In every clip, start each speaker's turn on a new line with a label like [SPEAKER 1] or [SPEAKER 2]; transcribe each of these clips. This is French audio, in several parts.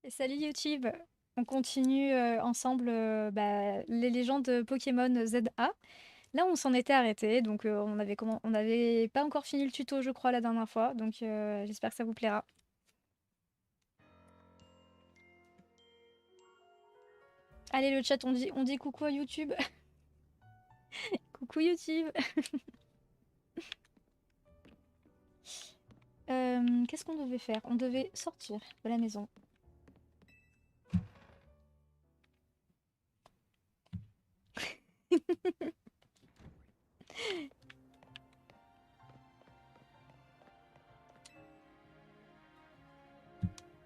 [SPEAKER 1] Salut YouTube! On continue ensemble les légendes Pokémon ZA. Là, on s'en était arrêté, donc on avait pas encore fini le tuto, je crois, la dernière fois, donc j'espère que ça vous plaira. Allez, le chat, on dit coucou à YouTube. Coucou YouTube! Qu'est-ce qu'on devait faire? On devait sortir de la maison.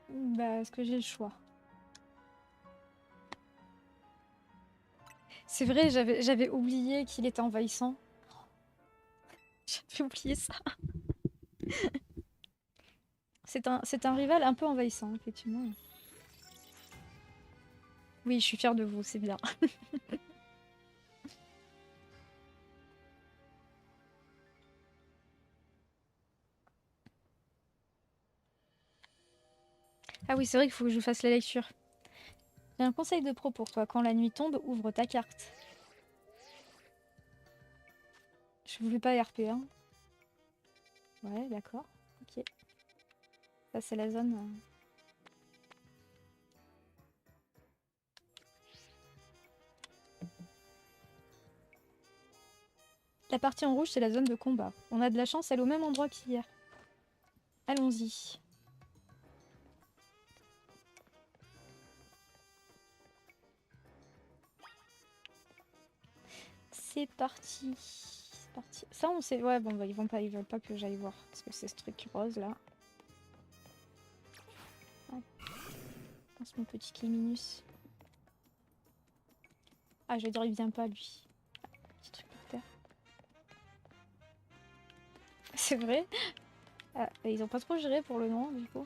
[SPEAKER 1] Bah, est-ce que j'ai le choix? C'est vrai, j'avais oublié qu'il était envahissant. J'avais oublié ça. C'est un rival un peu envahissant, effectivement. Oui, je suis fière de vous, c'est bien. Ah oui, c'est vrai qu'il faut que je fasse la lecture. J'ai un conseil de pro pour toi. Quand la nuit tombe, ouvre ta carte. Je voulais pas RP, hein. Ouais, d'accord. Ok. Ça, c'est la zone. La partie en rouge, c'est la zone de combat. On a de la chance, elle est au même endroit qu'hier. Allons-y. C'est parti. C'est parti. Ça, on sait. Ouais, bon, bah, ils veulent pas que j'aille voir. Parce que c'est ce truc rose là. Ah, pense mon petit Kéminus. Ah, je vais dire, il vient pas lui. Petit truc par terre. C'est vrai. Ah, bah, ils ont pas trop géré pour le nom, du coup.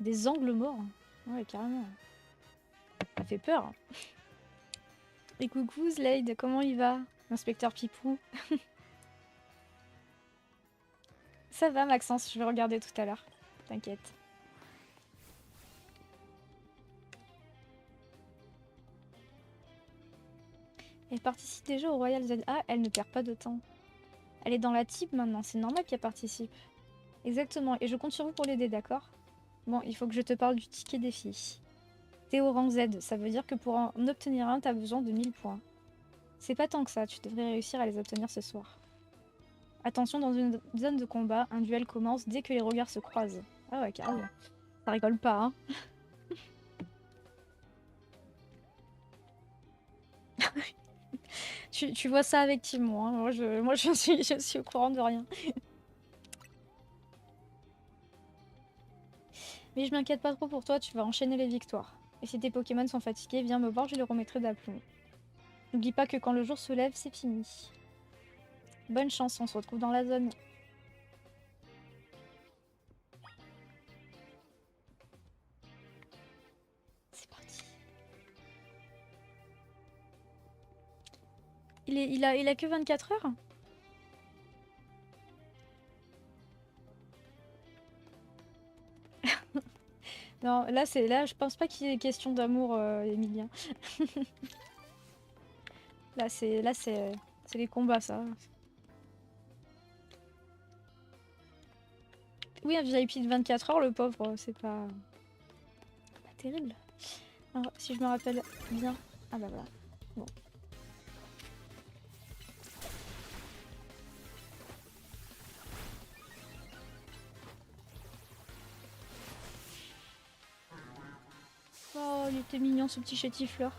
[SPEAKER 1] Des angles morts. Ouais, carrément. Ça fait peur. Et coucou Slade, comment il va? Inspecteur Pipou. Ça va Maxence, je vais regarder tout à l'heure. T'inquiète. Elle participe déjà au Royal ZA, elle ne perd pas de temps. Elle est dans la type maintenant, c'est normal qu'elle participe. Exactement, et je compte sur vous pour l'aider, d'accord? Bon, il faut que je te parle du ticket défi. T'es au rang Z, ça veut dire que pour en obtenir un, t'as besoin de 1000 points. C'est pas tant que ça, tu devrais réussir à les obtenir ce soir. Attention, dans une zone de combat, un duel commence dès que les regards se croisent. Ah ouais, carrément. Ça rigole pas, hein. Tu vois ça avec Timon, hein. Moi je suis au courant de rien. Mais je m'inquiète pas trop pour toi, tu vas enchaîner les victoires. Et si tes Pokémon sont fatigués, viens me voir, je les remettrai d'aplomb. N'oublie pas que quand le jour se lève, c'est fini. Bonne chance, on se retrouve dans la zone. C'est parti. Il a que 24 heures? Non, là, je pense pas qu'il y ait question d'amour, Emilien. C'est les combats, ça. Oui, un VIP de 24 heures, le pauvre, c'est pas terrible. Alors, si je me rappelle bien. Ah bah voilà. Bon. Oh, il était mignon ce petit chétifleur.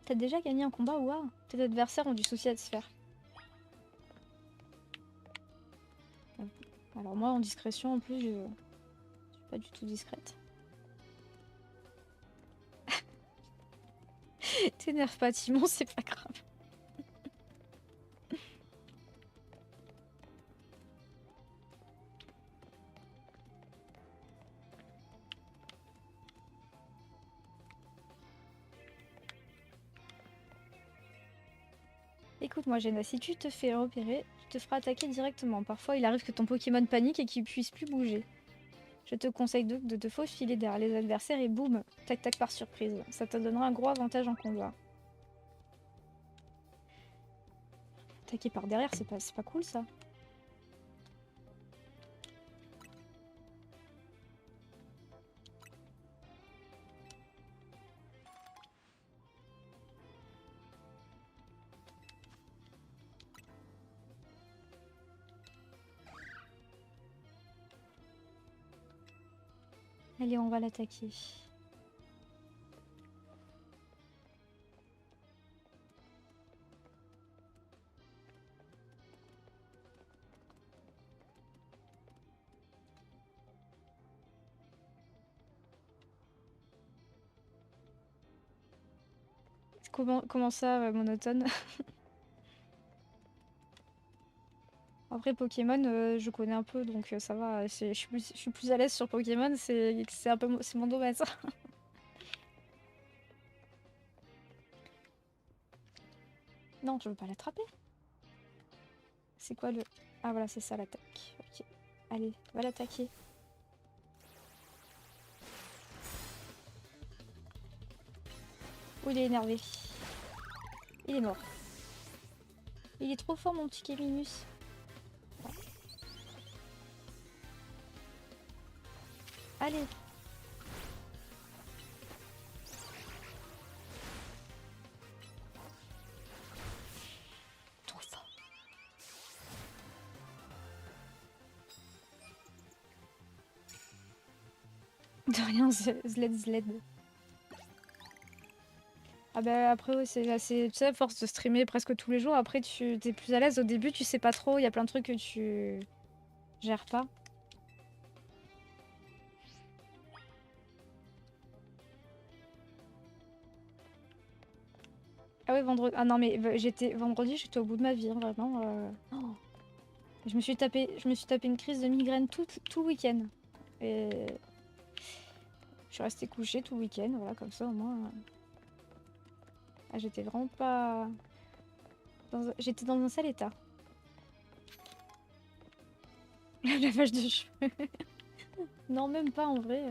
[SPEAKER 1] T'as déjà gagné un combat? Waouh! Tes adversaires ont du souci à te faire. Alors moi, en discrétion, en plus, je suis pas du tout discrète. T'énerve pas, Timon, c'est pas grave. Écoute, moi Jenna, si tu te fais repérer, tu te feras attaquer directement. Parfois, il arrive que ton Pokémon panique et qu'il puisse plus bouger. Je te conseille donc de te faufiler derrière les adversaires et boum, tac tac par surprise. Ça te donnera un gros avantage en combat. Attaquer par derrière, c'est pas cool ça. Allez, on va l'attaquer. Comment ça, monotone? Après Pokémon, je connais un peu, donc ça va. Je suis plus à l'aise sur Pokémon, c'est un peu c'est mon domaine ça. Non, je veux pas l'attraper. C'est quoi le... Ah voilà, c'est ça l'attaque. Ok. Allez, va l'attaquer. Oh, il est énervé. Il est mort. Il est trop fort, mon petit Kéminus. Allez. Trop fort. De rien, Zled. Ah bah après, ouais, c'est assez... Tu sais, à force de streamer presque tous les jours, après, tu t'es plus à l'aise. Au début, tu sais pas trop. Il y a plein de trucs que tu gères pas. Ah ouais, vendredi... Ah non, mais vendredi, j'étais au bout de ma vie, hein, vraiment. Oh. Je me suis tapé une crise de migraine tout le week-end. Et je suis restée couchée tout le week-end, voilà, comme ça au moins. Ah, j'étais vraiment pas... J'étais dans un sale état. La vache de cheveux. Non, même pas en vrai.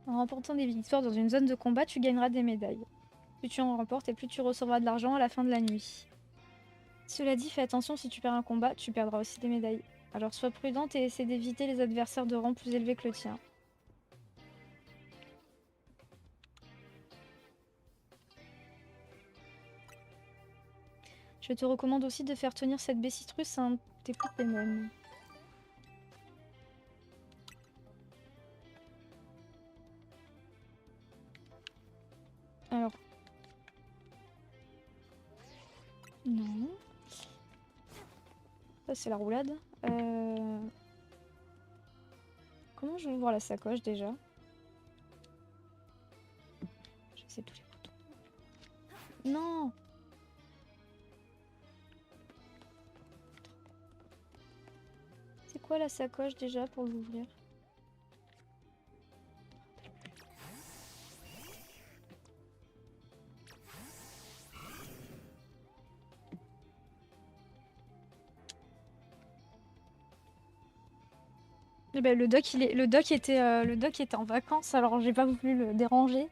[SPEAKER 1] En remportant des victoires dans une zone de combat, tu gagneras des médailles. Plus tu en remportes et plus tu recevras de l'argent à la fin de la nuit. Cela dit, fais attention, si tu perds un combat, tu perdras aussi des médailles. Alors sois prudente et essaie d'éviter les adversaires de rang plus élevé que le tien. Je te recommande aussi de faire tenir cette baie citrus à un de tes Pokémon. Alors. Non. Ça, c'est la roulade. Comment je vais ouvrir la sacoche déjà? Je sais tous les boutons. Non! C'est quoi la sacoche déjà pour l'ouvrir? Eh ben, le doc était en vacances, alors j'ai pas voulu le déranger.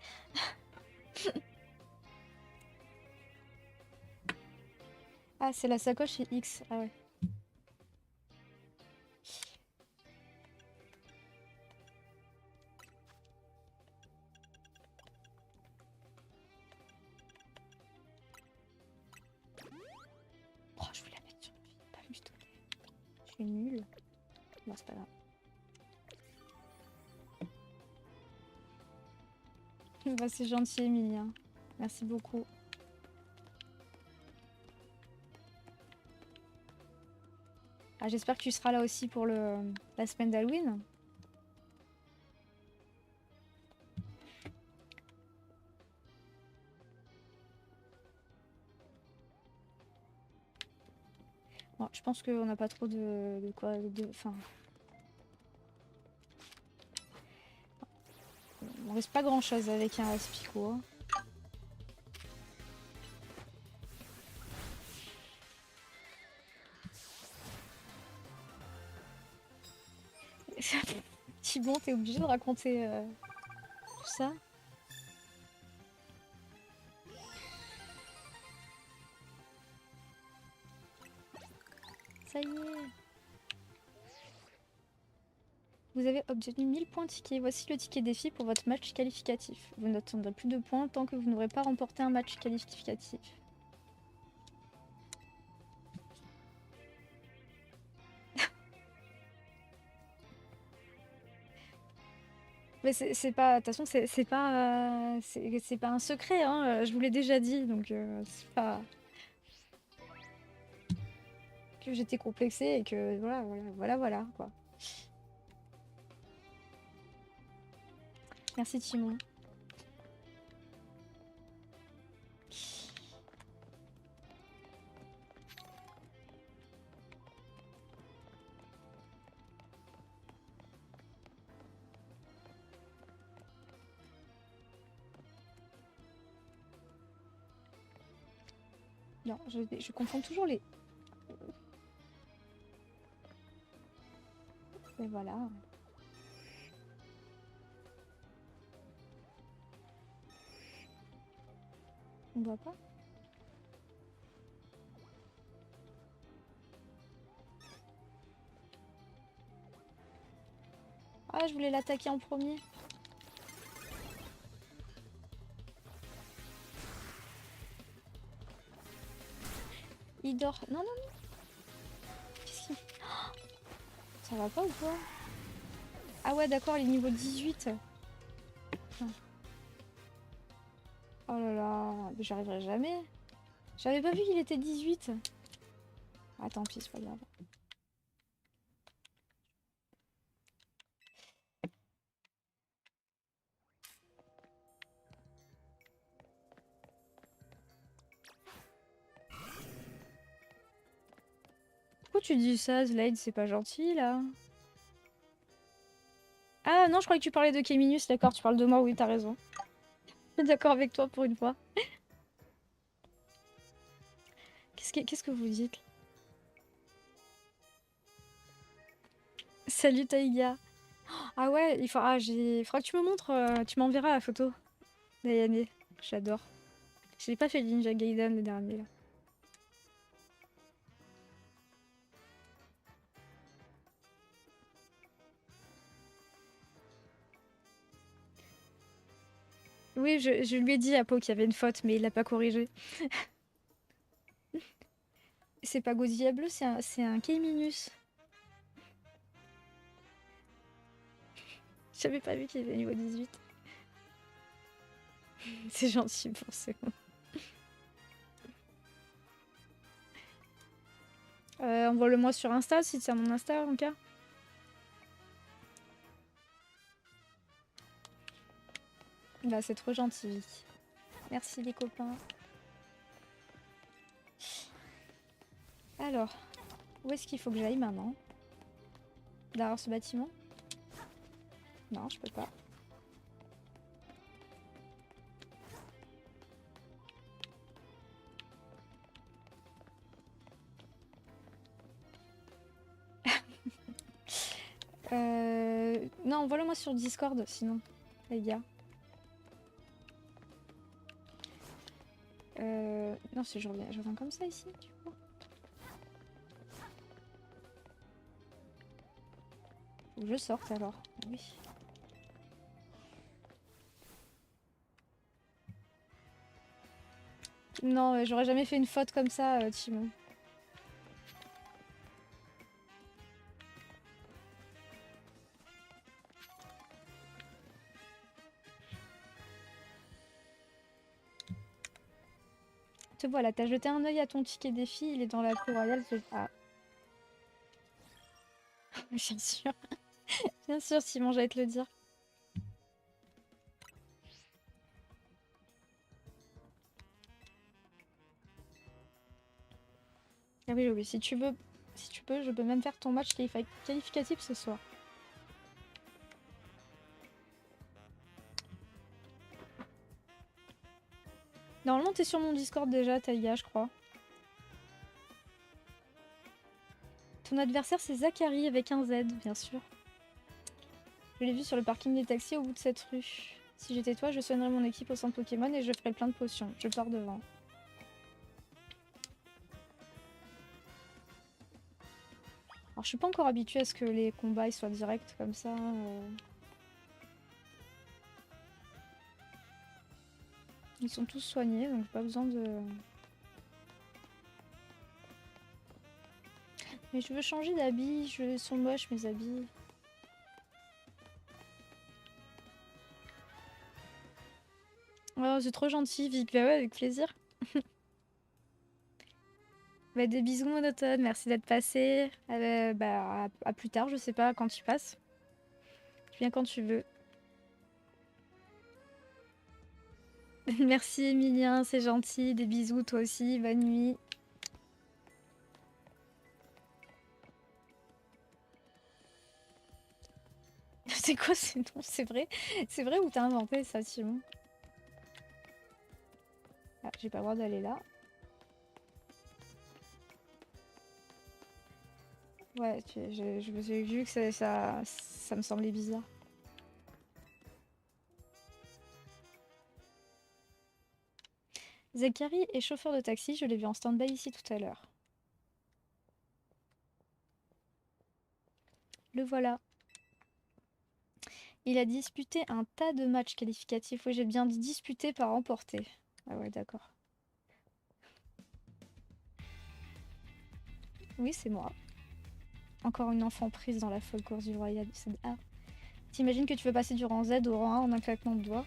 [SPEAKER 1] Ah, c'est la sacoche chez X. Ah ouais. Oh, je voulais la mettre sur lui. Pas vu, s'il te plaît. Je suis nulle. Bon, c'est pas grave. Bah, c'est gentil, Emilia. Merci beaucoup. Ah, j'espère que tu seras là aussi pour la semaine d'Halloween. Bon, Je pense qu'on n'a pas trop de quoi... Enfin... On risque pas grand chose avec un Aspico. Hein. Thibon, t'es obligé de raconter tout ça. Ça y est. Vous avez obtenu 1000 points tickets. Voici le ticket défi pour votre match qualificatif. Vous n'obtiendrez plus de points tant que vous n'aurez pas remporté un match qualificatif. Mais c'est pas... De toute façon, c'est pas... c'est pas un secret, hein. Je vous l'ai déjà dit, donc c'est pas... Que j'étais complexée et que voilà, quoi. Merci Timon. Non, je confonds toujours les... Et voilà. On voit pas. Ah, je voulais l'attaquer en premier. Il dort. Non, non, non. Qu'est-ce qu'il... Ça va pas ou quoi? Ah ouais, d'accord, il est niveau 18. Oh là là, mais j'arriverai jamais. J'avais pas vu qu'il était 18. Ah, tant pis, c'est pas grave. Pourquoi tu dis ça, Slade? C'est pas gentil, là. Ah non, je croyais que tu parlais de Kéminus, d'accord, tu parles de moi, oui, t'as raison. Je suis d'accord avec toi pour une fois. Qu'est-ce que vous dites? Salut Taïga. Ah ouais, faudra que tu me montres, tu m'enverras la photo d'Ayane. J'adore. J'ai pas fait le Ninja Gaiden le dernier. Là. Oui, je lui ai dit à Po qu'il y avait une faute, mais il l'a pas corrigé. C'est pas Godzilla bleu, c'est un K-Minus. J'avais pas vu qu'il avait niveau 18. C'est gentil pour ça. Envoie-le-moi sur Insta si c'est à mon Insta en cas. Bah c'est trop gentil. Merci les copains. Alors, où est-ce qu'il faut que j'aille maintenant? Derrière ce bâtiment? Non, je peux pas. Non, envoie-le-moi sur Discord sinon, les gars. Non, si je reviens comme ça ici, du coup. Faut que je sorte alors. Oui. Non, j'aurais jamais fait une faute comme ça, Timon. Te voilà, t'as jeté un œil à ton ticket défi, il est dans la cour royale. Ah. Bien sûr. Bien sûr, Simon, j'allais te le dire. Ah oui, oui, si tu veux Si tu peux, je peux même faire ton match qualificatif ce soir. Normalement, t'es sur mon Discord déjà, Taïga, je crois. Ton adversaire, c'est Zachary avec un Z, bien sûr. Je l'ai vu sur le parking des taxis au bout de cette rue. Si j'étais toi, je soignerais mon équipe au centre Pokémon et je ferais plein de potions. Je pars devant. Alors, je suis pas encore habituée à ce que les combats ils soient directs comme ça. Ils sont tous soignés, donc j'ai pas besoin de... Mais je veux changer d'habit, ils sont moches mes habits. Oh, c'est trop gentil, Vic. Bah ouais, avec plaisir. Bah, des bisous monotones, merci d'être passé. Bah, à plus tard, je sais pas quand tu passes. Tu viens quand tu veux. Merci Emilien, c'est gentil. Des bisous toi aussi, bonne nuit. C'est quoi ces noms? C'est vrai? C'est vrai ou t'as inventé ça, Simon? Ah, j'ai pas le droit d'aller là. Ouais, j'ai vu que ça me semblait bizarre. Zachary est chauffeur de taxi, je l'ai vu en stand-by ici tout à l'heure. Le voilà. Il a disputé un tas de matchs qualificatifs. Oui, j'ai bien dit disputé, pas remporté. Ah ouais, d'accord. Oui, c'est moi. Encore une enfant prise dans la folle course du royal ZA. T'imagines que tu veux passer du rang Z au rang 1 en un claquement de doigts?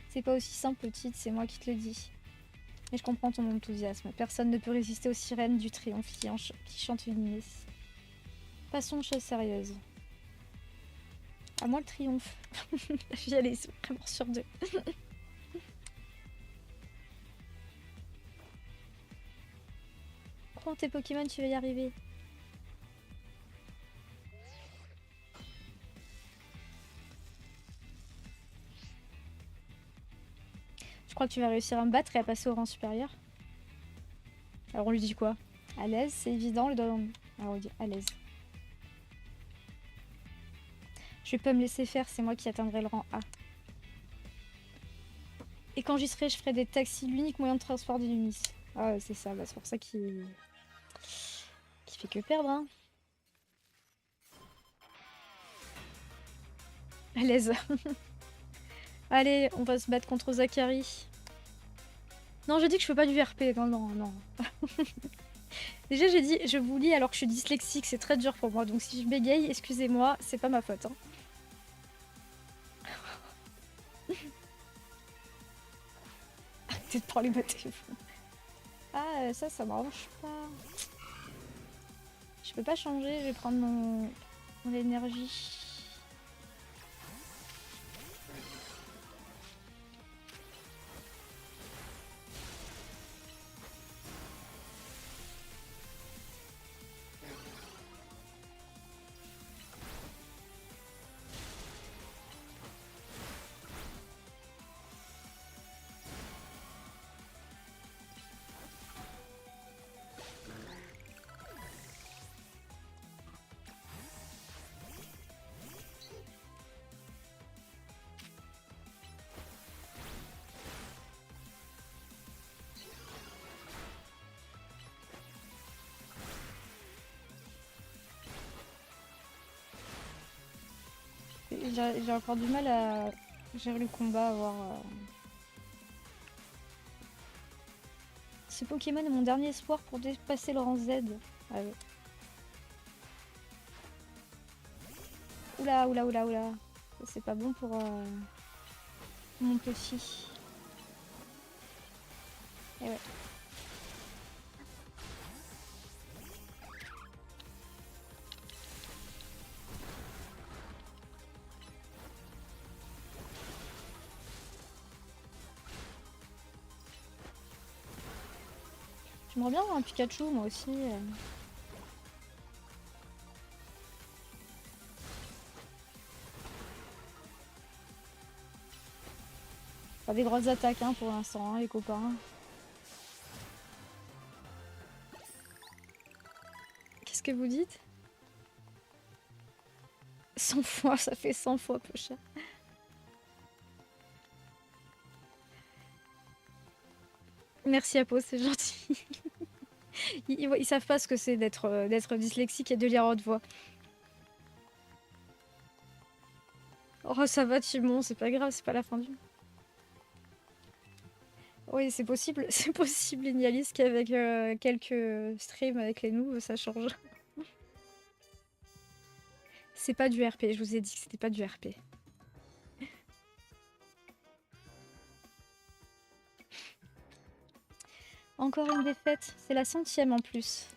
[SPEAKER 1] C'est pas aussi simple, petite, c'est moi qui te le dis. Mais je comprends ton enthousiasme. Personne ne peut résister aux sirènes du triomphe qui chantent une Passons aux choses sérieuses. À moi le triomphe. J'y allais, c'est vraiment sur deux. Prends tes Pokémon, tu vas y arriver. Je crois que tu vas réussir à me battre et à passer au rang supérieur. Alors on lui dit quoi? À l'aise, c'est évident, le doigt dans... Alors on lui dit à l'aise. Je vais pas me laisser faire, c'est moi qui atteindrai le rang A. Et quand j'y serai, je ferai des taxis, l'unique moyen de transport d'Illumis. Ah ouais, c'est ça, bah, c'est pour ça qu'il fait que perdre, hein. À l'aise. Allez, on va se battre contre Zachary. Non, j'ai dit que je fais pas du VRP. Non, non, non. Déjà, j'ai dit je vous lis alors que je suis dyslexique. C'est très dur pour moi. Donc si je bégaye, excusez-moi, c'est pas ma faute. Hein. Arrêtez de parler ma téléphone. Ah, ça m'arrange pas. Je peux pas changer. Je vais prendre mon énergie. J'ai encore du mal à gérer le combat, à voir... Ce Pokémon est mon dernier espoir pour dépasser le rang Z. Ah ouais. Oula, oula, oula, oula. C'est pas bon pour mon petit. Et ouais. J'aimerais bien avoir un Pikachu, moi aussi. Pas des grosses attaques hein, pour l'instant, hein, les copains. Qu'est-ce que vous dites? 100 fois, ça fait 100 fois peu cher. Merci à Pau, c'est gentil. Ils savent pas ce que c'est d'être dyslexique et de lire à haute voix. Oh ça va Timon, c'est pas grave, c'est pas la fin du monde. Oui c'est possible Ignalis qu'avec quelques streams avec les noobs ça change. C'est pas du RP, je vous ai dit que c'était pas du RP. Encore une défaite, c'est la 100e en plus.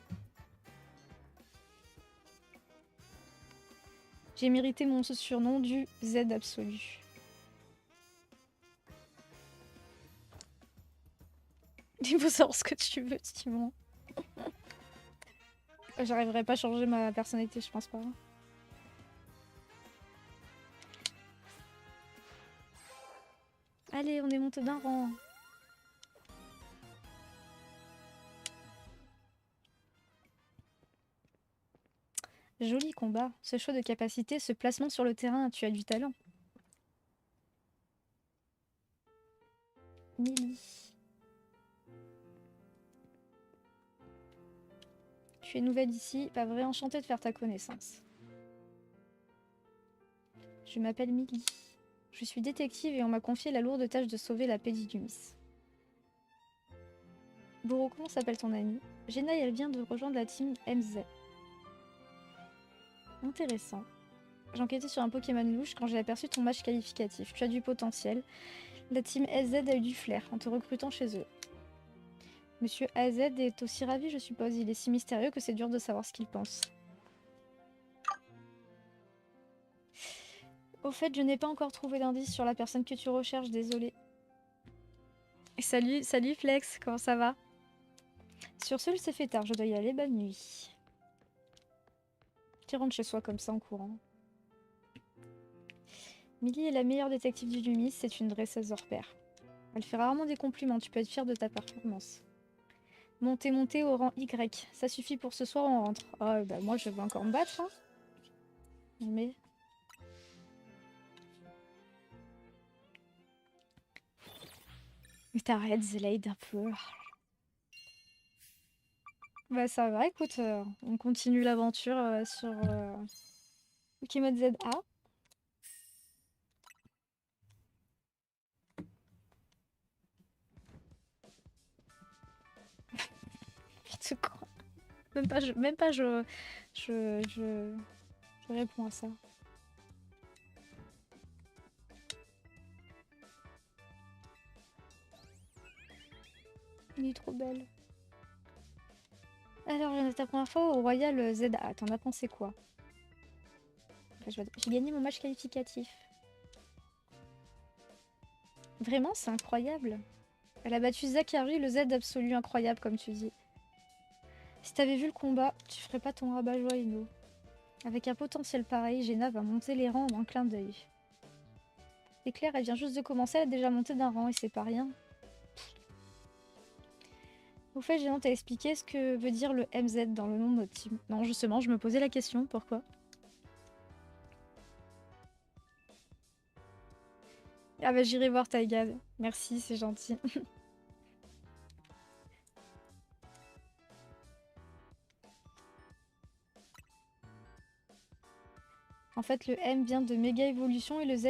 [SPEAKER 1] J'ai mérité mon surnom du Z absolu. Il faut savoir ce que tu veux, Timon. J'arriverai pas à changer ma personnalité, je pense pas. Allez, on est monté d'un rang. Joli combat. Ce choix de capacité, ce placement sur le terrain, tu as du talent. Millie. Tu es nouvelle ici, pas vrai, enchantée de faire ta connaissance. Je m'appelle Millie. Je suis détective et on m'a confié la lourde tâche de sauver la paix d'Idumis. Boro, comment s'appelle ton amie? Jenna, elle vient de rejoindre la team MZ. Intéressant. J'enquêtais sur un Pokémon louche quand j'ai aperçu ton match qualificatif. Tu as du potentiel. La team SZ a eu du flair en te recrutant chez eux. Monsieur AZ est aussi ravi, je suppose. Il est si mystérieux que c'est dur de savoir ce qu'il pense. Au fait, je n'ai pas encore trouvé d'indice sur la personne que tu recherches, désolé. Salut Flex, comment ça va? Sur ce, il s'est fait tard, je dois y aller, bonne nuit. Qui rentre chez soi comme ça en courant. Millie est la meilleure détective du Lumis, c'est une dresseuse hors pair. Elle fait rarement des compliments, tu peux être fière de ta performance. Monter au rang Y, ça suffit pour ce soir, on rentre. Oh, bah moi je vais encore me battre, hein. Mais... Mais t'arrêtes, Zelaide, un peu. Bah ça va, écoute, on continue l'aventure sur Pokémon ZA. N'importe quoi. Même pas je réponds à ça. Elle est trop belle. Alors, j'en ai ta première fois au Royal ZA. T'en as pensé quoi? Enfin, j'ai gagné mon match qualificatif. Vraiment, c'est incroyable. Elle a battu Zachary, le Z absolu incroyable, comme tu dis. Si t'avais vu le combat, tu ferais pas ton rabat-joie, Ino. Avec un potentiel pareil, Jenna va monter les rangs en un clin d'œil. Et Claire, elle vient juste de commencer, elle a déjà monté d'un rang et c'est pas rien. Au fait, Jenna t'a expliqué ce que veut dire le MZ dans le nom de notre team. Non, justement, je me posais la question, pourquoi? Ah bah j'irai voir Taiga. Merci, c'est gentil. En fait, le M vient de méga évolution et le Z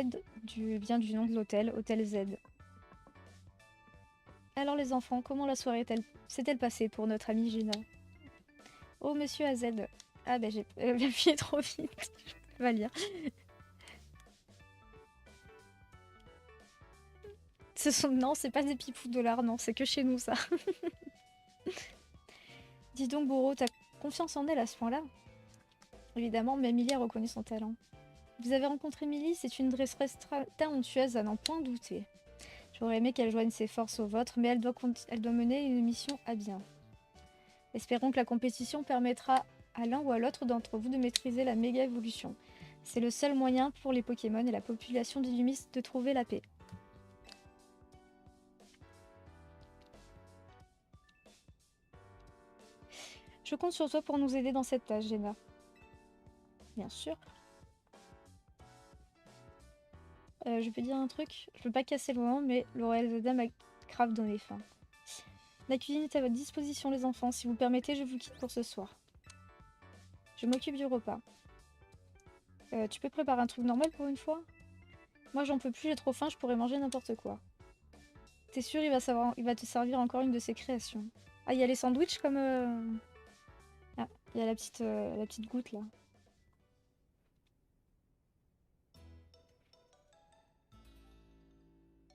[SPEAKER 1] vient du nom de l'hôtel, Hôtel Z. Alors les enfants, comment la soirée s'est-elle passée pour notre amie Gina? Oh monsieur AZ. Ah bah j'ai appuyé trop vite. Je peux pas lire. Non, c'est pas des pipous dollars, non, c'est que chez nous ça. Dis donc Boro, t'as confiance en elle à ce point-là? Évidemment, mais Millie a reconnu son talent. Vous avez rencontré Millie, c'est une dresseuse talentueuse à n'en point douter. J'aurais aimé qu'elle joigne ses forces aux vôtres, mais elle doit mener une mission à bien. Espérons que la compétition permettra à l'un ou à l'autre d'entre vous de maîtriser la méga évolution. C'est le seul moyen pour les Pokémon et la population d'Illumis de trouver la paix. Je compte sur toi pour nous aider dans cette tâche, Jenna. Bien sûr. Je peux dire un truc? Je peux pas casser le moment, mais le Royal Zada m'a grave donné faim. La cuisine est à votre disposition, les enfants. Si vous permettez, je vous quitte pour ce soir. Je m'occupe du repas. Tu peux préparer un truc normal pour une fois? Moi, j'en peux plus, j'ai trop faim, je pourrais manger n'importe quoi. T'es sûr, il va te servir encore une de ses créations. Ah, il y a les sandwichs comme... Ah, il y a la petite goutte, là.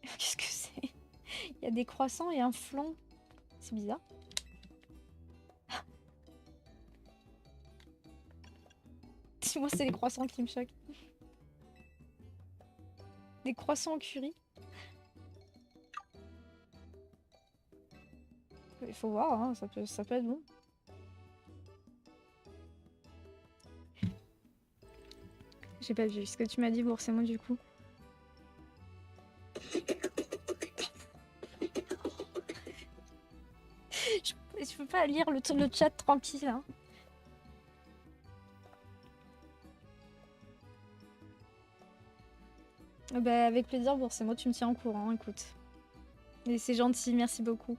[SPEAKER 1] Qu'est-ce que c'est? Il y a des croissants et un flan. C'est bizarre. Moi, c'est les croissants qui me choquent. Des croissants au curry. Il faut voir, hein, ça peut être bon. J'ai pas vu ce que tu m'as dit, Boursemont, du coup. Je peux pas lire le chat tranquille, hein. Bah, avec plaisir, Boursemont, tu me tiens au courant, écoute. Et c'est gentil, merci beaucoup.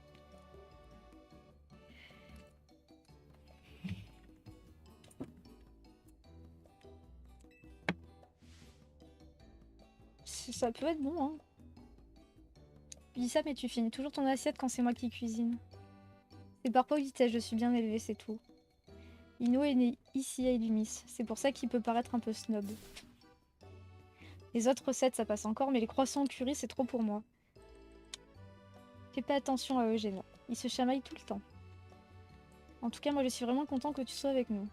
[SPEAKER 1] Ça peut être bon, hein. Je dis ça, mais tu finis toujours ton assiette quand c'est moi qui cuisine. C'est par politesse, je suis bien élevée, c'est tout. Ino est né ici à Illumis, c'est pour ça qu'il peut paraître un peu snob. Les autres recettes, ça passe encore, mais les croissants au curry, c'est trop pour moi. Fais pas attention à Eugène, il se chamaille tout le temps. En tout cas, moi je suis vraiment content que tu sois avec nous.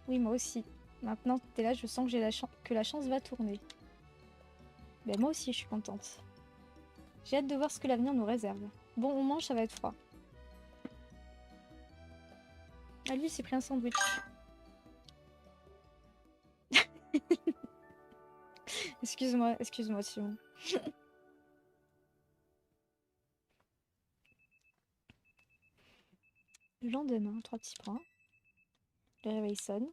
[SPEAKER 1] Oui, moi aussi. Maintenant que t'es là, je sens que la chance va tourner. Ben moi aussi, je suis contente. J'ai hâte de voir ce que l'avenir nous réserve. Bon, on mange, ça va être froid. Ah, lui, il s'est pris un sandwich. Excuse-moi, Simon. Le lendemain, 3 petits points. Le réveil sonne.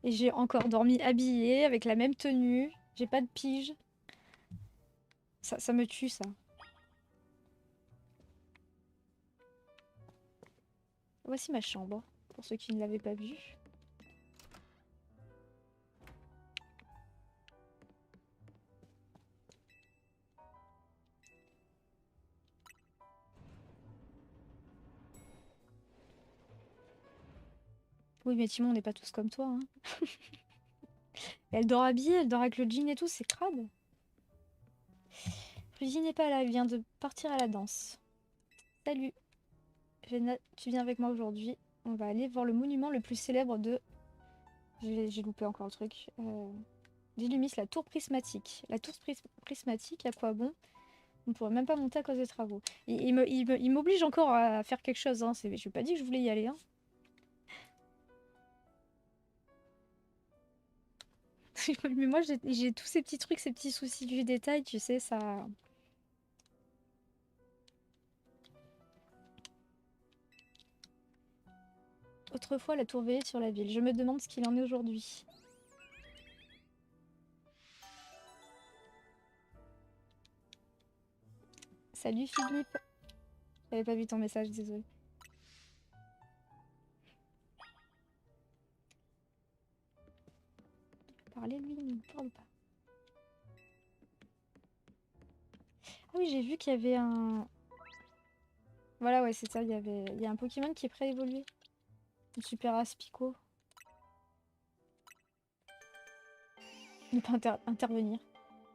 [SPEAKER 1] Et j'ai encore dormi habillée, avec la même tenue. J'ai pas de pige. Ça me tue, ça. Voici ma chambre, pour ceux qui ne l'avaient pas vue. Oui, mais Timon, on n'est pas tous comme toi, hein. Elle dort habillée, elle dort avec le jean et tout, c'est crade. Rudy n'est pas là, il vient de partir à la danse. Salut. Jenna, tu viens avec moi aujourd'hui. On va aller voir le monument le plus célèbre de... J'ai loupé encore le truc. D'Illumis, la tour prismatique. La tour prismatique, à quoi bon? On pourrait même pas monter à cause des travaux. Il m'oblige encore à faire quelque chose, hein. Je lui ai pas dit que je voulais y aller, hein. Mais moi, j'ai tous ces petits trucs, ces petits soucis du détail, tu sais, ça... Autrefois, la tour veillait sur la ville. Je me demande ce qu'il en est aujourd'hui. Salut Philippe. J'avais pas vu ton message, désolé. Parler, lui, il ne me parle pas. Ah oui, j'ai vu qu'il y avait un... Voilà, ouais, c'est ça, il y a un Pokémon qui est prêt à évoluer. Le Super Aspico. Ne pas intervenir.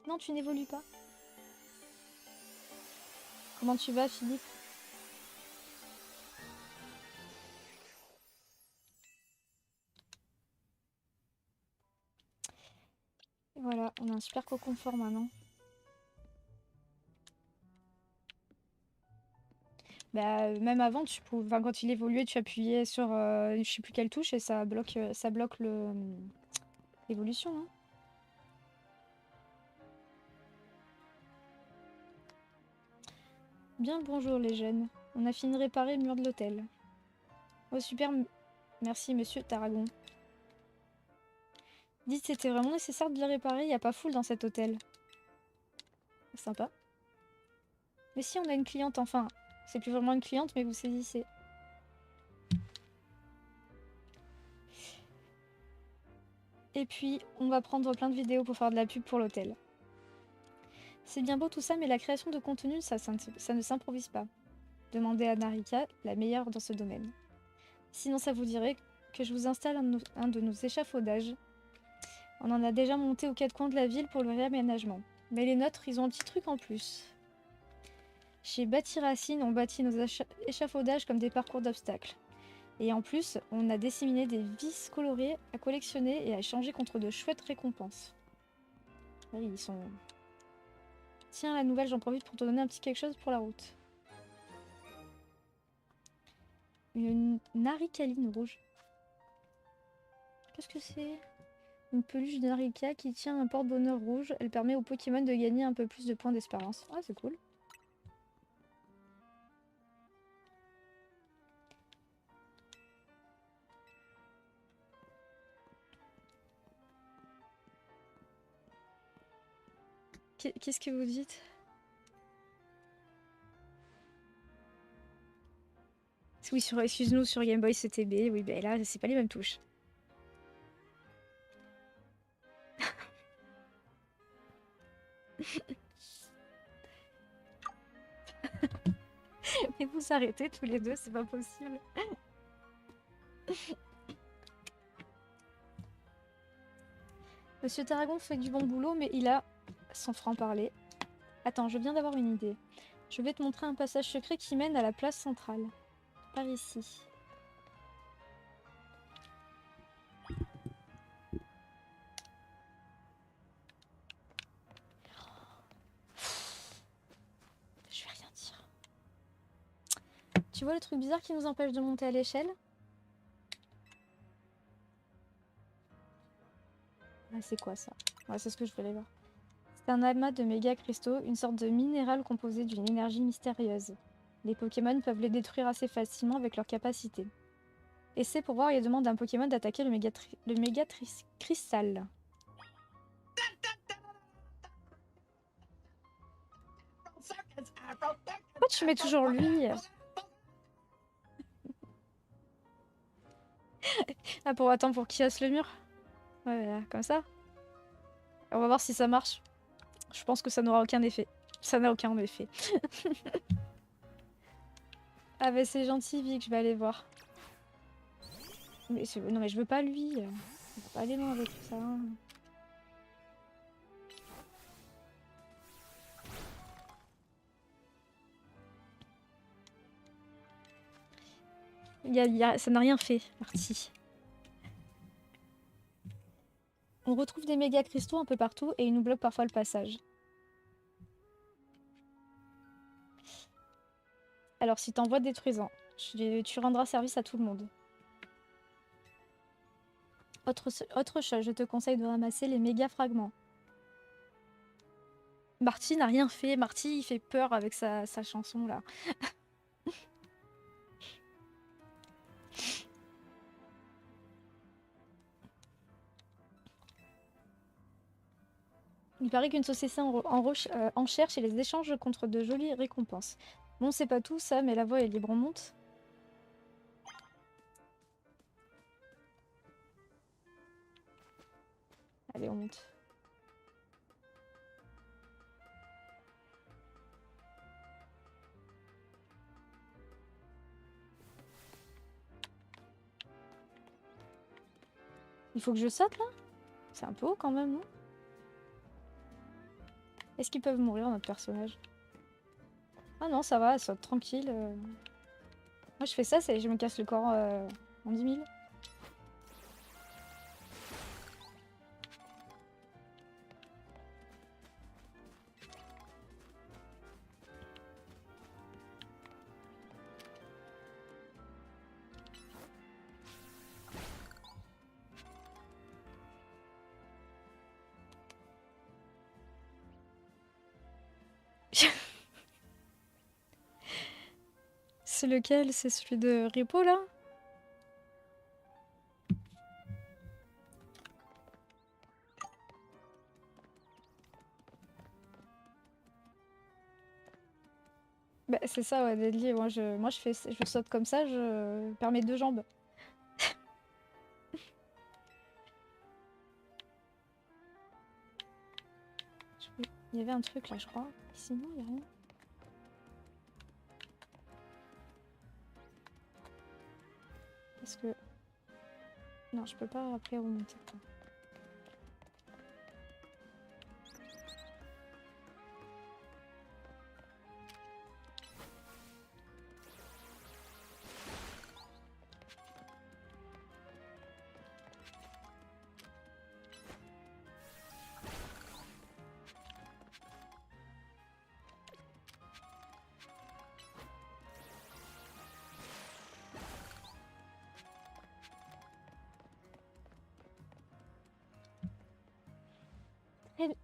[SPEAKER 1] Non, tu n'évolues pas. Comment tu vas, Philippe? Et voilà, on a un super cocon fort maintenant. Bah, même avant, enfin, quand il évoluait, tu appuyais sur je sais plus quelle touche et ça bloque l'évolution, hein. Bien bonjour les jeunes. On a fini de réparer le mur de l'hôtel. Oh super, merci monsieur Tarragon. Dites, c'était vraiment nécessaire de le réparer, y a pas foule dans cet hôtel. Sympa. Mais si, on a une cliente, enfin, c'est plus vraiment une cliente, mais vous saisissez. Et puis, on va prendre plein de vidéos pour faire de la pub pour l'hôtel. C'est bien beau tout ça, mais la création de contenu, ça ne s'improvise pas. Demandez à Narika, la meilleure dans ce domaine. Sinon, ça vous dirait que je vous installe un de nos échafaudages. On en a déjà monté aux quatre coins de la ville pour le réaménagement. Mais les nôtres, ils ont un petit truc en plus. Chez Bâti Racine, on bâtit nos échafaudages comme des parcours d'obstacles. Et en plus, on a disséminé des vis colorées à collectionner et à échanger contre de chouettes récompenses. Oui, ils sont... Tiens, la nouvelle, j'en profite pour te donner un petit quelque chose pour la route. Une naricaline rouge. Qu'est-ce que c'est? Une peluche de Narika qui tient un porte-bonheur rouge. Elle permet aux Pokémon de gagner un peu plus de points d'espérance. Ah, c'est cool. Qu'est-ce que vous dites? Oui, excuse-nous, sur Game Boy c'était B. Oui, ben là, c'est pas les mêmes touches. Mais vous arrêtez tous les deux, c'est pas possible. Monsieur Tarragon fait du bon boulot, mais il a, sans franc-parler... Attends, je viens d'avoir une idée. Je vais te montrer un passage secret qui mène à la place centrale. Par ici. Je vais rien dire. Tu vois le truc bizarre qui nous empêche de monter à l'échelle? Ah, c'est quoi ça? Ouais, c'est ce que je voulais voir. C'est un amas de méga cristaux, une sorte de minéral composé d'une énergie mystérieuse. Les Pokémon peuvent les détruire assez facilement avec leur capacité. Essaie pour voir et demande à un Pokémon d'attaquer le méga cristal. Pourquoi tu mets toujours lui? Ah, attends, pour qu'il casse le mur? Ouais, voilà, comme ça. On va voir si ça marche. Je pense que ça n'aura aucun effet. Ça n'a aucun effet. Ah bah c'est gentil, Vic, je vais aller voir. Mais non mais je veux pas lui. Je veux pas aller loin avec ça. Ça n'a rien fait, Marty. On retrouve des méga cristaux un peu partout et ils nous bloquent parfois le passage. Alors si t'envoies détruisant, tu rendras service à tout le monde. Autre chose, je te conseille de ramasser les méga fragments. Marty n'a rien fait. Marty, il fait peur avec sa chanson là. Il paraît qu'une société en cherche et les échanges contre de jolies récompenses. Bon, c'est pas tout ça, mais la voie est libre. On monte. Allez, on monte. Il faut que je saute là? C'est un peu haut quand même, non? Est-ce qu'ils peuvent mourir, notre personnage? Ah non, ça va, elle saute tranquille. Moi, je fais ça, je me casse le corps en 10 000. c'est lequel? C'est celui de Ripo là? Bah, c'est ça, ouais, Deadly. Je saute comme ça, je perds mes deux jambes. Il y avait un truc là, je crois. Sinon, il y a rien. Parce que... Non, je peux pas après remonter.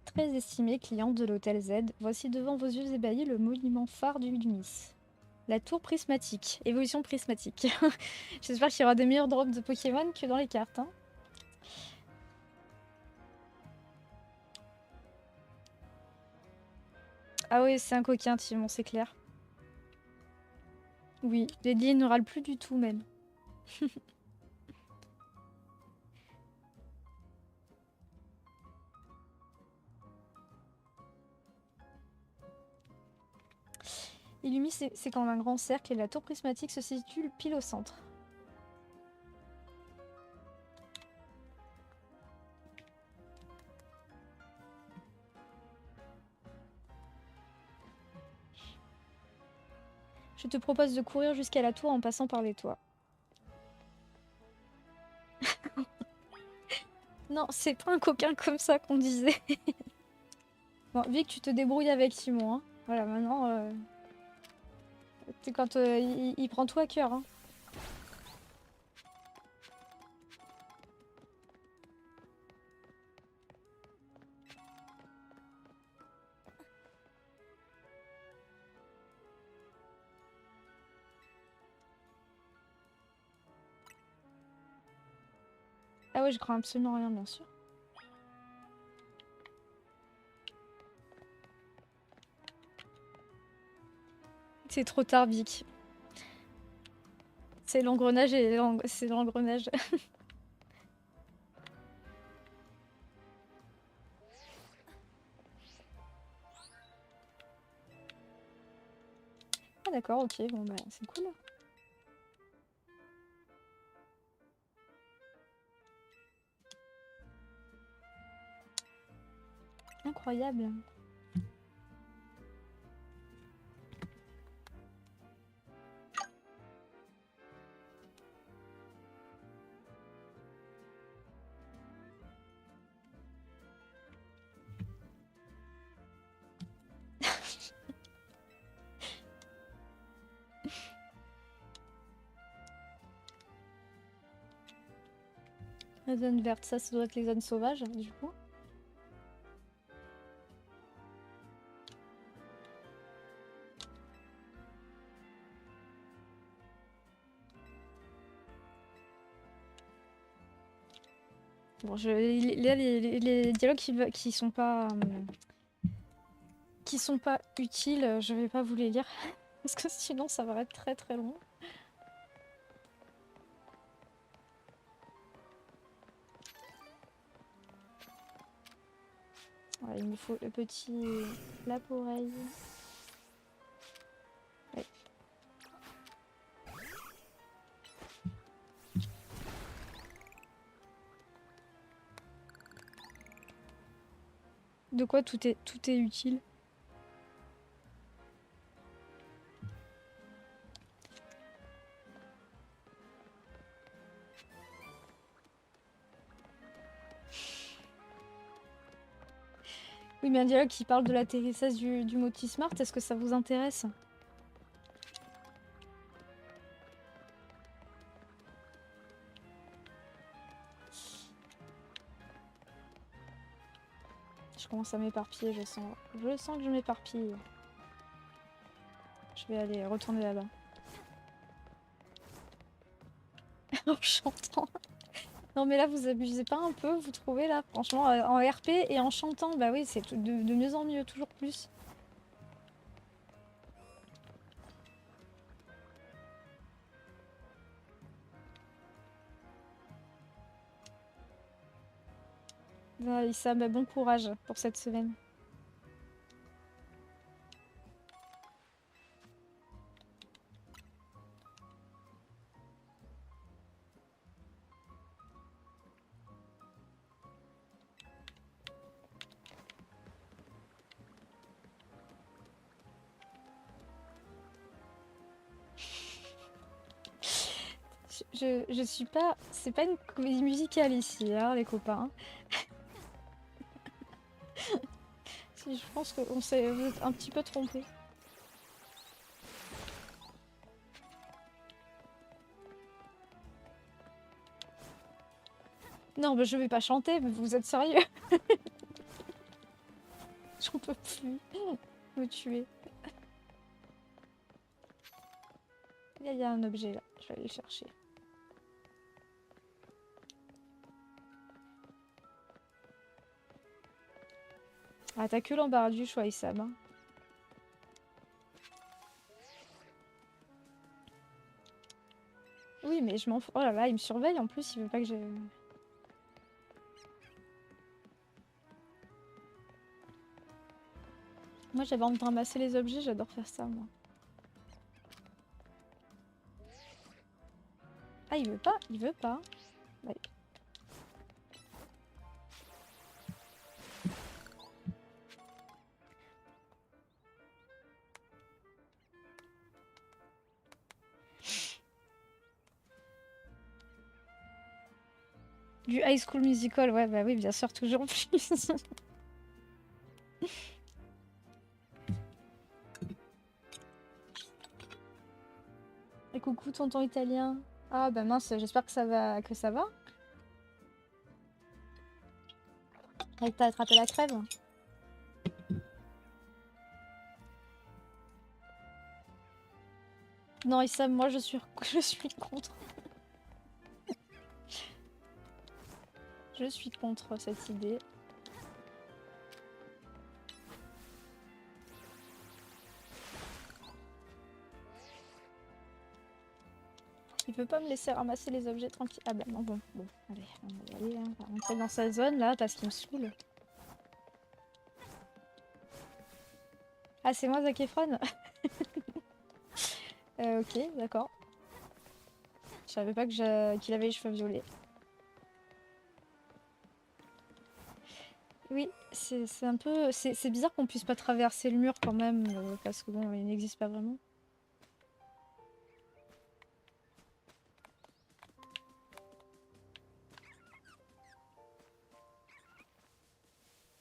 [SPEAKER 1] Très estimé client de l'hôtel Z, voici devant vos yeux ébahis le monument phare du Nice. La tour prismatique. Évolution prismatique. J'espère qu'il y aura des meilleurs drops de Pokémon que dans les cartes. Hein. Ah oui, c'est un coquin, Timon, c'est clair. Oui, Deadly ne râle plus du tout même. Illumi, c'est comme un grand cercle et la tour prismatique se situe pile au centre. Je te propose de courir jusqu'à la tour en passant par les toits. Non, c'est pas un coquin comme ça qu'on disait. Bon, vu que tu te débrouilles avec Simon, hein. Voilà, maintenant... C'est quand il prend tout à cœur. Hein. Ah ouais, je crains absolument rien, bien sûr. C'est trop tard, Vic. C'est l'engrenage et c'est l'engrenage. Ah d'accord, ok, bon bah c'est cool. Incroyable. La zone verte, ça doit être les zones sauvages, du coup. Bon, là, les dialogues qui sont pas... qui sont pas utiles, je vais pas vous les lire. Parce que sinon, ça va être très très long. Ouais, il me faut le petit lape-oreille. Ouais. De quoi tout est utile? Oui, mais un dialogue qui parle de l'atterrissage du Motismart, est-ce que ça vous intéresse? Je commence à m'éparpiller, je sens. Je sens que je m'éparpille. Je vais aller retourner là-bas. en chantant. Non mais là vous abusez pas un peu, vous trouvez là? Franchement, en RP et en chantant, bah oui, c'est de mieux en mieux, toujours plus. Bah, Issa, bah, bon courage pour cette semaine. Je suis pas... C'est pas une comédie musicale ici, hein, les copains. Si, je pense qu'on s'est... Vous êtes un petit peu trompés. Non, mais je vais pas chanter, mais vous êtes sérieux? J'en peux plus. Me tuer. Il y a un objet là, je vais aller le chercher. Ah, t'as que l'embarras du choix, Issam. Hein. Oui, mais je m'en fous. Oh là là, il me surveille en plus, il veut pas que je... Moi, j'avais envie de ramasser les objets, j'adore faire ça, moi. Ah, il veut pas? Il veut pas. Ouais. Du High School Musical, ouais, bah oui, bien sûr, toujours plus. Et coucou, tonton italien. Ah, bah mince, j'espère que ça va. Et que t'as attrapé la crève. Non, Issam, moi, je suis contre. Je suis contre cette idée. Il peut pas me laisser ramasser les objets tranquilles. Ah bah non, bon, allez, on va y aller, hein. On va rentrer dans sa zone là parce qu'il me saoule. Ah, c'est moi Zac Efron. Ok, d'accord. Je savais pas qu'il avait les cheveux violets. Oui, c'est un peu... C'est bizarre qu'on puisse pas traverser le mur quand même, parce que bon, il n'existe pas vraiment.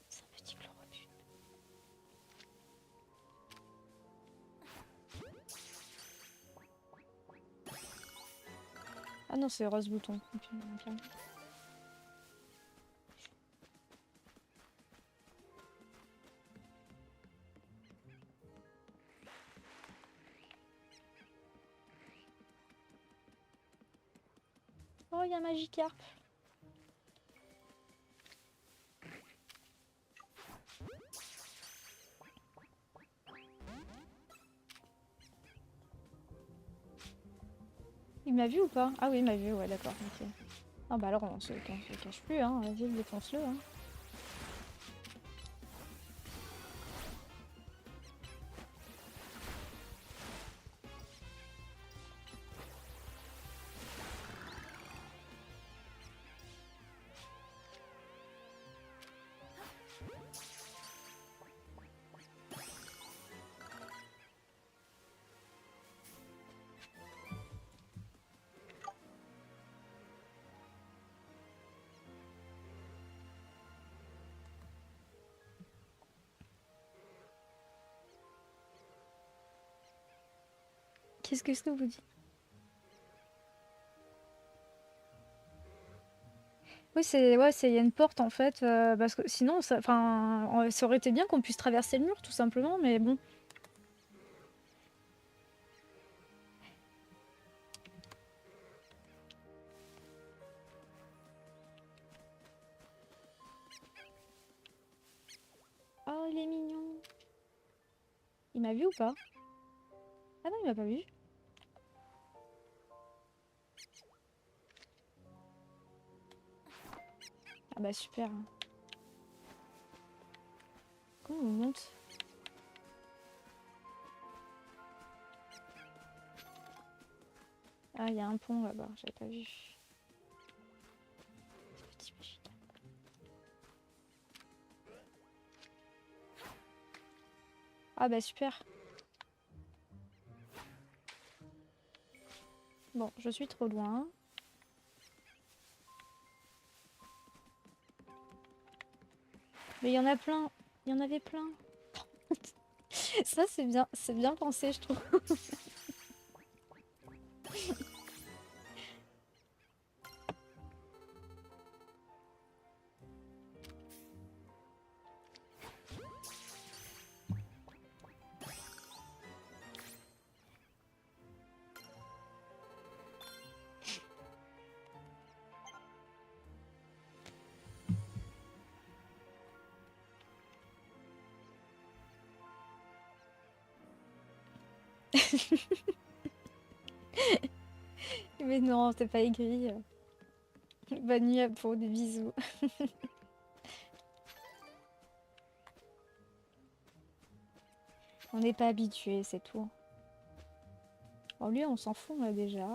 [SPEAKER 1] C'est un petit chlorophylle. Ah non, c'est rose bouton. Okay. Oh, il y a un Magikarp. Il m'a vu ou pas? Ah oui, il m'a vu, ouais, d'accord. Okay. Ah bah alors, on se cache plus, hein. Vas-y, défonce-le, hein. Qu'est-ce que ça vous dit? Oui, il y a une porte en fait, parce que sinon, ça aurait été bien qu'on puisse traverser le mur tout simplement, mais bon. Il m'a vu ou pas? Ah non, il m'a pas vu. Ah bah super. Comment on monte? Ah, il y a un pont là-bas, j'avais pas vu. Petit péché. Ah bah super. Bon, je suis trop loin. Mais il y en a plein. Il y en avait plein. Ça, c'est bien pensé, je trouve. Mais non, t'es pas aigri. Bonne nuit à Pau, des bisous. On n'est pas habitué, c'est tout. Bon, lui, on s'en fout là déjà.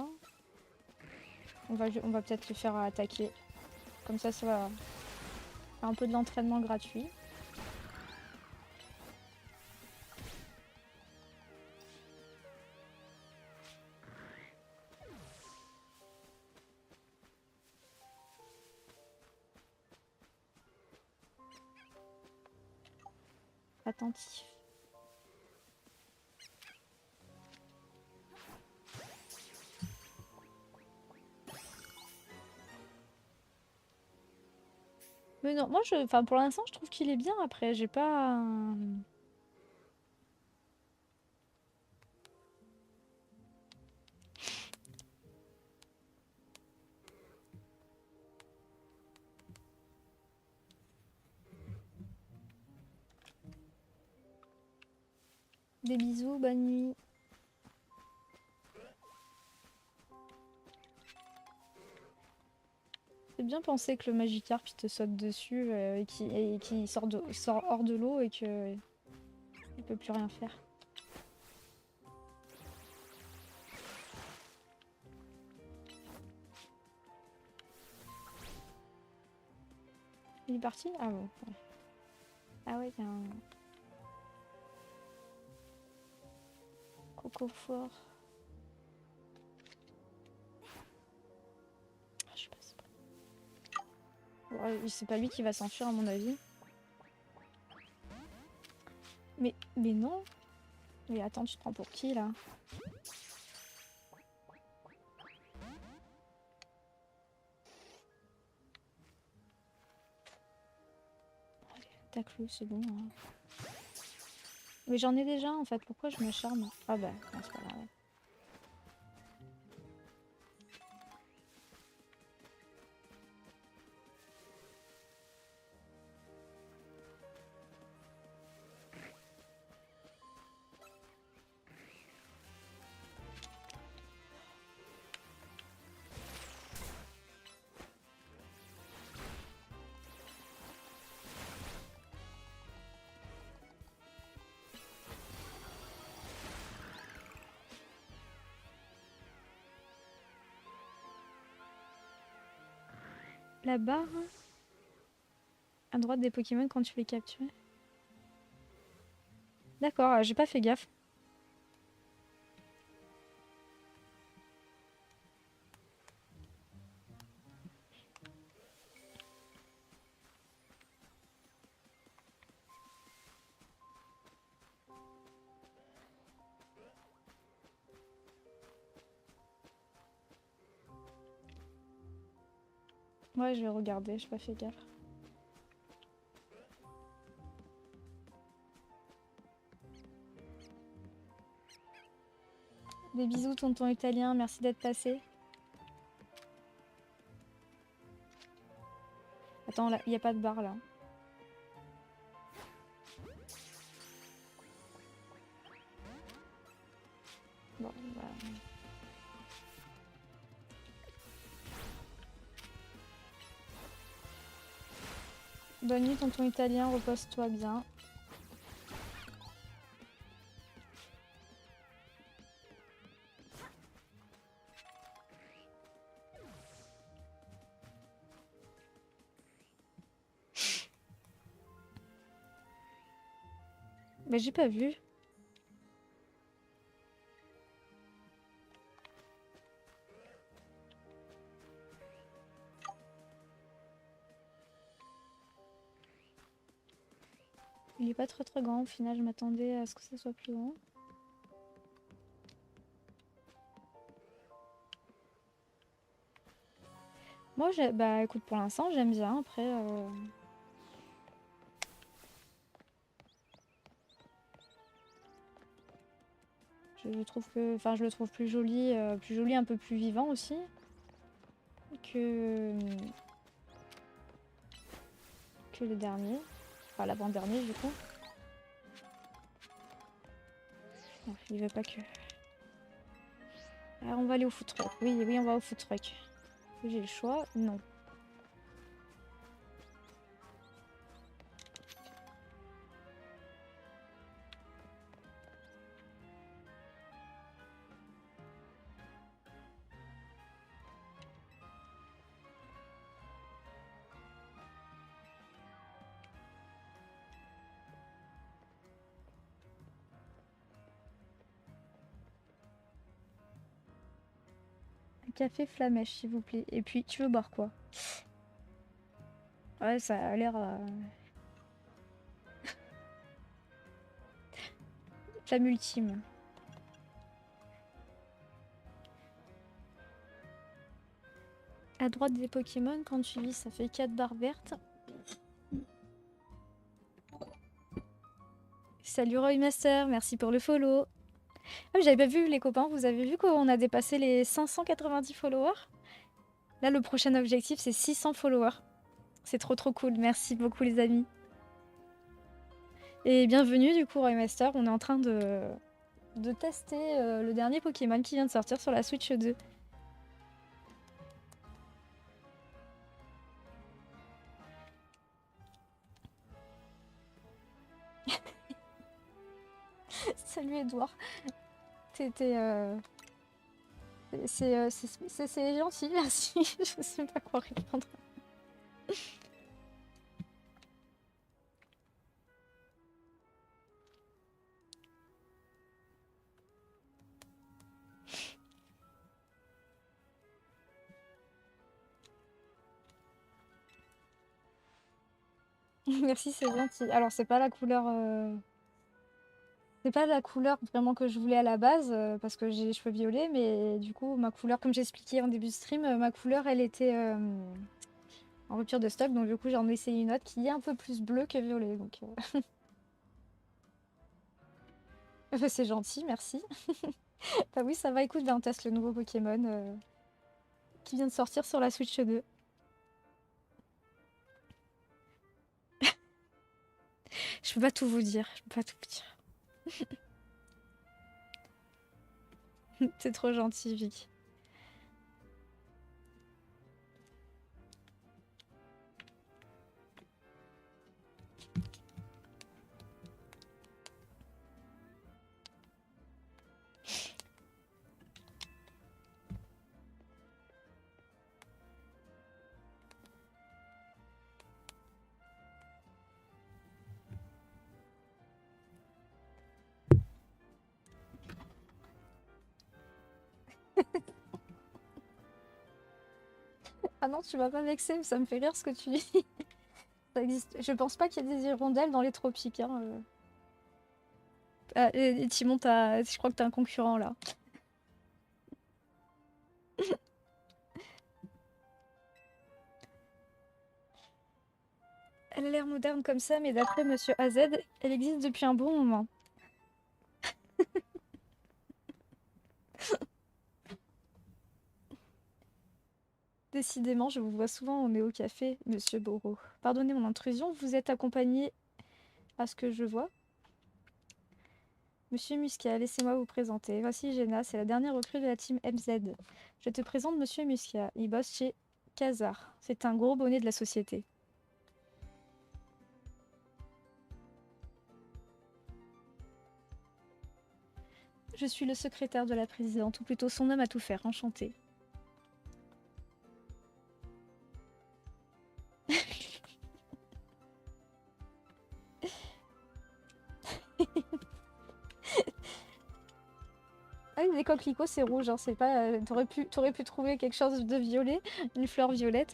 [SPEAKER 1] On va peut-être le faire attaquer. Comme ça va faire un peu de l'entraînement gratuit. Attentif. Mais non, moi, enfin, pour l'instant, je trouve qu'il est bien. Après, j'ai pas... Des bisous, bonne nuit. C'est bien pensé que le Magikarp il te saute dessus et qui sort hors de l'eau et que il peut plus rien faire. Il est parti? Ah bon. Ouais. Ah ouais, il y a un coco fort. Ah, je sais pas, c'est pas... Ouais, c'est pas lui qui va s'enfuir à mon avis. Mais non. Mais attends, tu te prends pour qui là? Tacle-le, c'est bon. Hein. Mais j'en ai déjà en fait, pourquoi je m'acharne? Ah bah, non, c'est pas grave. La barre à droite des Pokémon quand tu les captures. D'accord, j'ai pas fait gaffe. Ouais, je vais regarder, j'ai pas fait gaffe. Des bisous, tonton italien, merci d'être passé. Attends, là, il n'y a pas de barre là. Bonne nuit, tonton italien, repose-toi bien. Mais j'ai pas vu. Il est pas très grand au final, je m'attendais à ce que ça soit plus grand. Moi, bah écoute, pour l'instant, j'aime bien. Après, je trouve que, enfin, je le trouve plus joli, un peu plus vivant aussi que le dernier, enfin l'avant-dernier du coup. Non, il veut pas que. Alors, on va aller au food truck. Oui, oui, on va au food truck. J'ai le choix? Non. Un café flamèche, s'il vous plaît. Et puis, tu veux boire quoi? Ouais, ça a l'air. Flamme ultime. À droite des Pokémon, quand tu lis, ça fait 4 barres vertes. Salut Roy Master, merci pour le follow. Ah, j'avais pas vu les copains, vous avez vu qu'on a dépassé les 590 followers? Là, le prochain objectif, c'est 600 followers. C'est trop cool, merci beaucoup les amis. Et bienvenue du coup Roy Master, on est en train de tester le dernier Pokémon qui vient de sortir sur la Switch 2. Salut Edouard. C'est gentil, merci. Je sais pas quoi répondre. Merci, c'est gentil. Alors, c'est pas la couleur. C'est pas la couleur vraiment que je voulais à la base, parce que j'ai les cheveux violets, mais du coup, ma couleur, comme j'expliquais en début de stream, ma couleur, elle était en rupture de stock, donc du coup, j'en ai essayé une autre qui est un peu plus bleue que violet. Donc, c'est gentil, merci. Bah oui, ça va, écoute, ben, on teste le nouveau Pokémon qui vient de sortir sur la Switch 2. Je peux pas tout vous dire, je peux pas tout vous dire. C'est trop gentil, Vic. Ah non, tu vas pas vexer, ça me fait rire ce que tu dis. Ça existe. Je pense pas qu'il y ait des hirondelles dans les tropiques. Hein. Ah, et Timon, je crois que t'as un concurrent là. Elle a l'air moderne comme ça, mais d'après Monsieur AZ, elle existe depuis un bon moment. Décidément, je vous vois souvent au Méo Café, Monsieur Boro. Pardonnez mon intrusion, vous êtes accompagné à ce que je vois. Monsieur Muscat, laissez-moi vous présenter. Voici Jenna, c'est la dernière recrue de la team MZ. Je te présente Monsieur Muscat. Il bosse chez Kazar. C'est un gros bonnet de la société. Je suis le secrétaire de la présidente, ou plutôt son homme à tout faire, enchanté. Ah oui, les coquelicots c'est rouge, hein, c'est pas... T'aurais pu trouver quelque chose de violet, une fleur violette.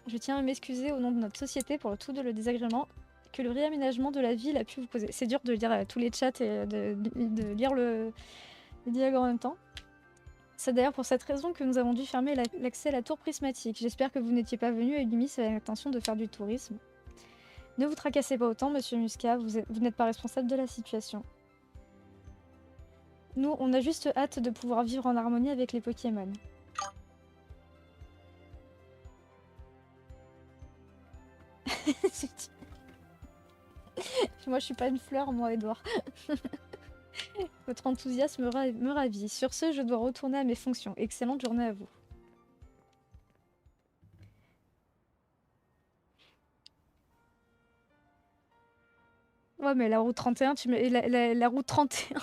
[SPEAKER 1] Je tiens à m'excuser au nom de notre société pour tout le désagrément que le réaménagement de la ville a pu vous causer. C'est dur de lire tous les chats et de lire le dialogue en même temps. C'est d'ailleurs pour cette raison que nous avons dû fermer l'accès à la tour prismatique. J'espère que vous n'étiez pas venu à Ulymis avec l'intention de faire du tourisme. Ne vous tracassez pas autant, monsieur Muscat, vous n'êtes pas responsable de la situation. Nous, on a juste hâte de pouvoir vivre en harmonie avec les Pokémon. Moi, je suis pas une fleur, moi, Edouard. Votre enthousiasme me ravit. Sur ce, je dois retourner à mes fonctions. Excellente journée à vous. Ouais, mais la route 31, tu m'as... La route 31...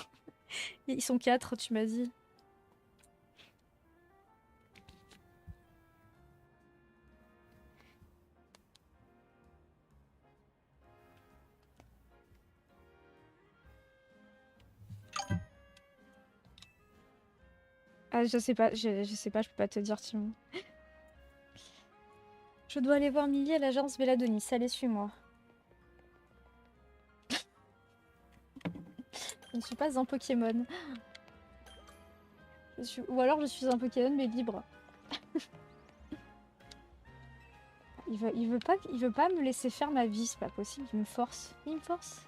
[SPEAKER 1] Ils sont 4, tu m'as dit. Ah, je sais pas, je sais pas, je peux pas te dire, Timon. Je dois aller voir Millie à l'agence Belladonis. Allez, suis-moi. Je ne suis pas un Pokémon. Ou alors je suis un Pokémon, mais libre. Il veut pas me laisser faire ma vie, c'est pas possible, il me force. Il me force.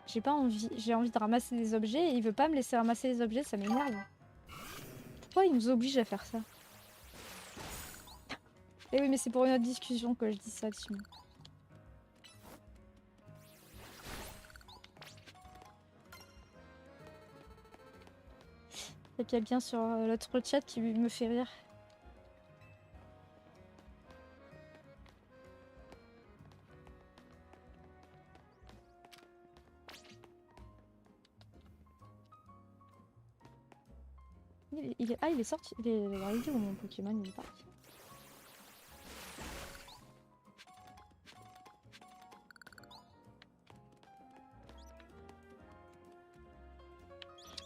[SPEAKER 1] J'ai pas envie, j'ai envie de ramasser des objets et il veut pas me laisser ramasser les objets, ça m'énerve. Pourquoi il nous oblige à faire ça? Eh oui, mais c'est pour une autre discussion que je dis ça, Timon. Il y a quelqu'un sur l'autre chat qui me fait rire. Ah, il est sorti. Il est arrivé où mon Pokémon il est parti.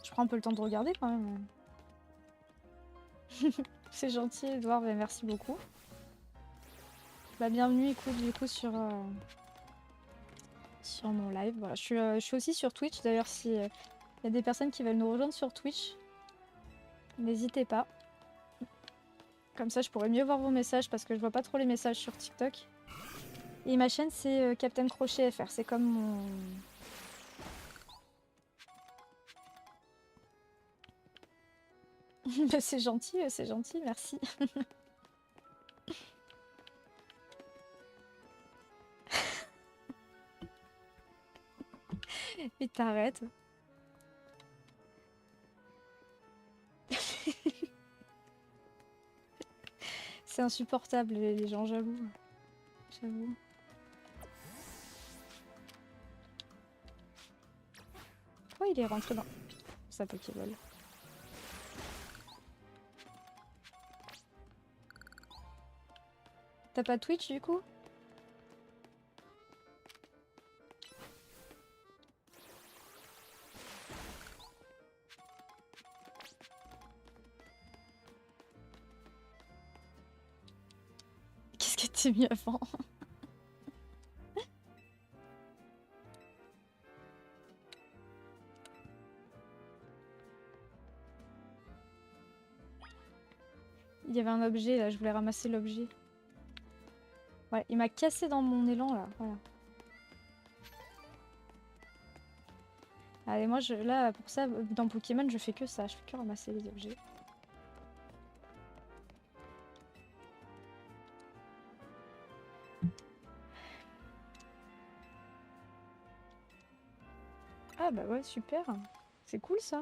[SPEAKER 1] Je prends un peu le temps de regarder quand même. C'est gentil, Edouard, et merci beaucoup. Bah, bienvenue, écoute, du coup, sur mon live. Voilà. Je suis aussi sur Twitch, d'ailleurs, si y a des personnes qui veulent nous rejoindre sur Twitch, n'hésitez pas. Comme ça, je pourrais mieux voir vos messages parce que je vois pas trop les messages sur TikTok. Et ma chaîne, c'est Captain Crochet FR. C'est comme mon... c'est gentil, merci. Et t'arrêtes. C'est insupportable, les gens, j'avoue. J'avoue. Pourquoi il est rentré dans sa Pokéball? T'as pas Twitch du coup? Qu'est-ce que t'es mis avant? Il y avait un objet là, je voulais ramasser l'objet. Ouais, il m'a cassé dans mon élan là, voilà. Allez, moi là, pour ça, dans Pokémon, je fais que ça, je fais que ramasser les objets. Ah bah ouais, super. C'est cool ça.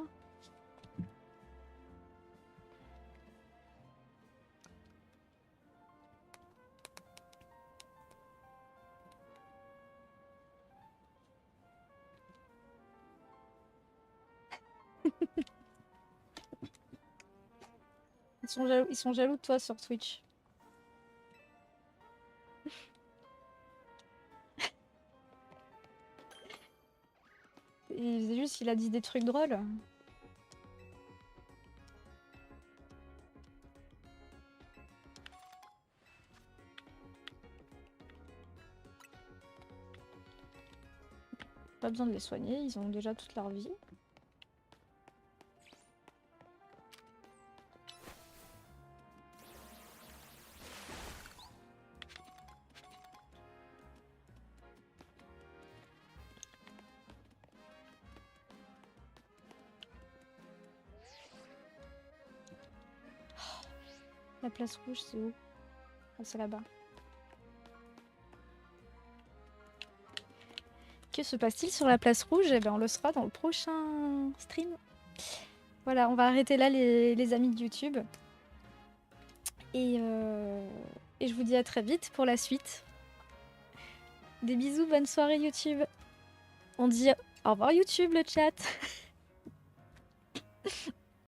[SPEAKER 1] ils sont jaloux de toi sur Twitch. C'est juste, il a dit des trucs drôles. Pas besoin de les soigner, ils ont déjà toute leur vie. La place rouge, c'est où? Ah, c'est là-bas. Que se passe-t-il sur la place rouge? Eh ben, on le saura dans le prochain stream. Voilà, on va arrêter là les amis de YouTube. Et je vous dis à très vite pour la suite. Des bisous, bonne soirée YouTube. On dit au revoir YouTube, le chat.